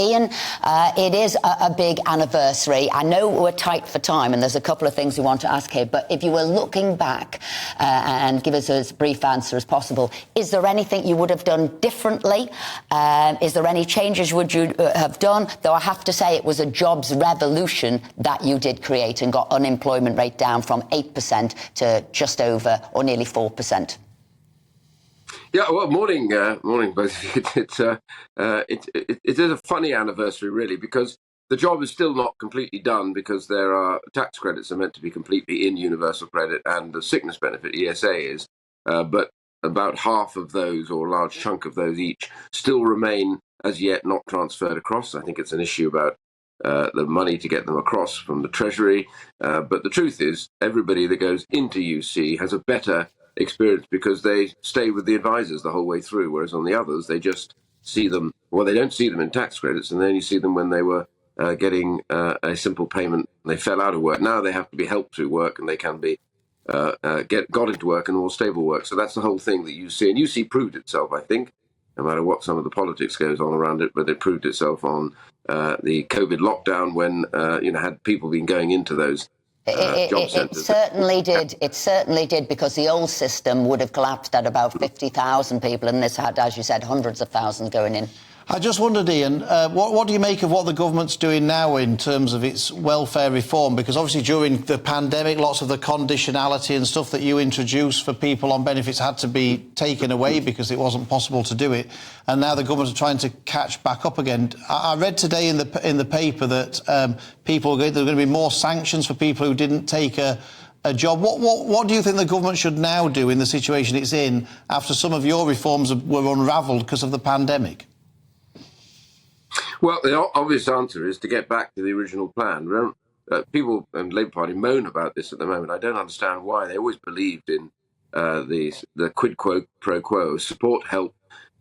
Iain, it is a big anniversary. I know we're tight for time and there's a couple of things we want to ask here, but if you were looking back and give us as brief answer as possible, is there anything you would have done differently? Is there any changes would you have done? Though I have to say it was a jobs revolution that you did create and got unemployment rate down from 8% to just over or nearly 4%. Yeah, well, morning, both of you. It is a funny anniversary, really, because the job is still not completely done because there are tax credits are meant to be completely in universal credit and the sickness benefit, ESA, is. But about half of those, or a large chunk of those each, still remain as yet not transferred across. I think it's an issue about the money to get them across from the Treasury. But the truth is, everybody that goes into UC has a better experience because they stay with the advisors the whole way through, whereas on the others they just see them, well, they don't see them in tax credits, and then you see them when they were getting a simple payment. They fell out of work. Now they have to be helped through work, and they can be got into work and more stable work. So that's the whole thing that you see, and UC proved itself, I think, no matter what some of the politics goes on around it, but it proved itself on the COVID lockdown when had people been going into those job centres. It certainly did. It certainly did, because the old system would have collapsed at about 50,000 people, and this had, as you said, hundreds of thousands going in. I just wondered, Iain, what do you make of what the government's doing now in terms of its welfare reform? Because obviously during the pandemic, lots of the conditionality and stuff that you introduced for people on benefits had to be taken away because it wasn't possible to do it. And now the government are trying to catch back up again. I read today in the paper that there are going to be more sanctions for people who didn't take a job. What do you think the government should now do in the situation it's in after some of your reforms were unravelled because of the pandemic? Well, the obvious answer is to get back to the original plan. People and Labour Party moan about this at the moment. I don't understand why. They always believed in the quid pro quo, support, help,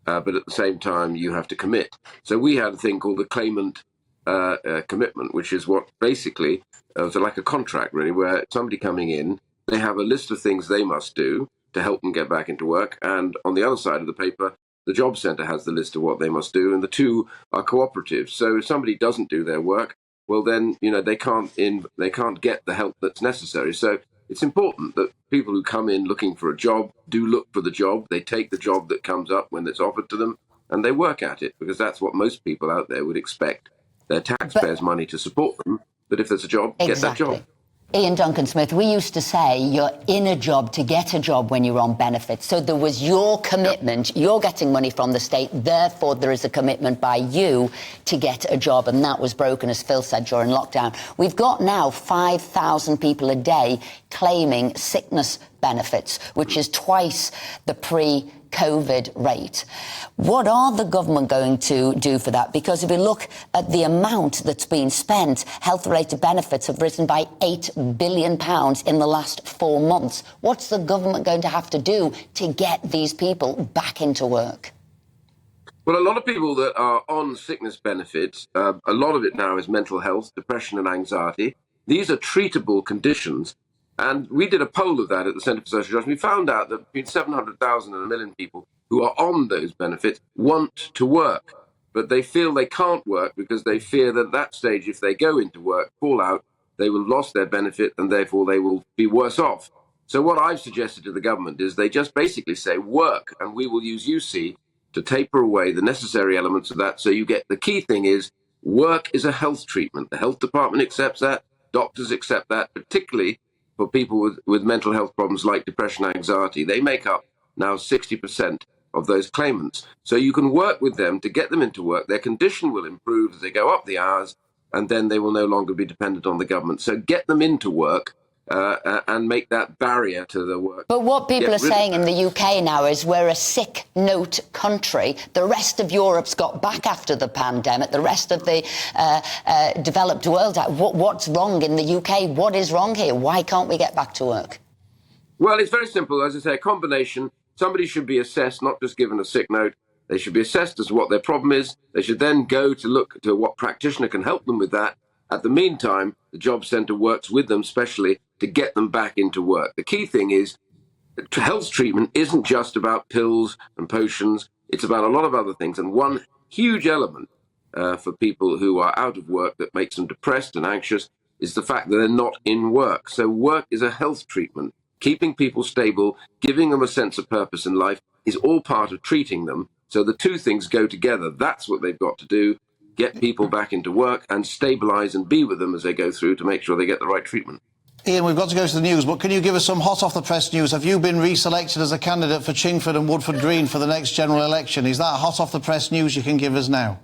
but at the same time you have to commit. So we had a thing called the claimant commitment, which is what basically was like a contract, really, where somebody coming in, they have a list of things they must do to help them get back into work. And on the other side of the paper, the job centre has the list of what they must do, and the two are cooperative. So if somebody doesn't do their work, well, then they can't get the help that's necessary. So it's important that people who come in looking for a job do look for the job. They take the job that comes up when it's offered to them, and they work at it, because that's what most people out there would expect their taxpayers' money to support them. But if there's a job, exactly. Get that job. Iain Duncan Smith, we used to say you're in a job to get a job when you're on benefits. So there was your commitment, you're getting money from the state, therefore there is a commitment by you to get a job. And that was broken, as Phil said, during lockdown. We've got now 5,000 people a day claiming sickness benefits, which is twice the pre-COVID rate. What are the government going to do for that? Because if you look at the amount that's been spent, health-related benefits have risen by £8 billion in the last 4 months. What's the government going to have to do to get these people back into work? Well, a lot of people that are on sickness benefits, a lot of it now is mental health, depression and anxiety. These are treatable conditions. And we did a poll of that at the Centre for Social Justice. We found out that between 700,000 and 1 million people who are on those benefits want to work, but they feel they can't work because they fear that at that stage, if they go into work, fall out, they will have lost their benefit and therefore they will be worse off. So what I've suggested to the government is they just basically say work, and we will use UC to taper away the necessary elements of that. So you get, the key thing is work is a health treatment. The health department accepts that, doctors accept that, particularly for people with mental health problems like depression and anxiety. They make up now 60% of those claimants. So you can work with them to get them into work. Their condition will improve as they go up the hours, and then they will no longer be dependent on the government. So get them into work and make that barrier to the work. But what people are saying in the UK now is we're a sick note country. The rest of Europe's got back after the pandemic. The rest of the developed world. What's wrong in the UK? What is wrong here? Why can't we get back to work? Well, it's very simple. As I say, a combination. Somebody should be assessed, not just given a sick note. They should be assessed as to what their problem is. They should then go to look to what practitioner can help them with that. At the meantime, the job centre works with them specially to get them back into work. The key thing is health treatment isn't just about pills and potions. It's about a lot of other things. And one huge element for people who are out of work that makes them depressed and anxious is the fact that they're not in work. So work is a health treatment. Keeping people stable, giving them a sense of purpose in life is all part of treating them. So the two things go together. That's what they've got to do. Get people back into work and stabilise and be with them as they go through to make sure they get the right treatment. Iain, we've got to go to the news, but can you give us some hot off the press news? Have you been reselected as a candidate for Chingford and Woodford Green for the next general election? Is that hot off the press news you can give us now?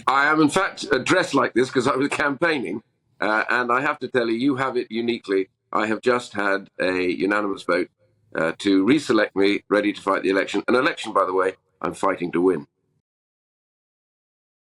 I am in fact dressed like this because I was campaigning, and I have to tell you, you have it uniquely. I have just had a unanimous vote to reselect me, ready to fight the election. An election, by the way, I'm fighting to win.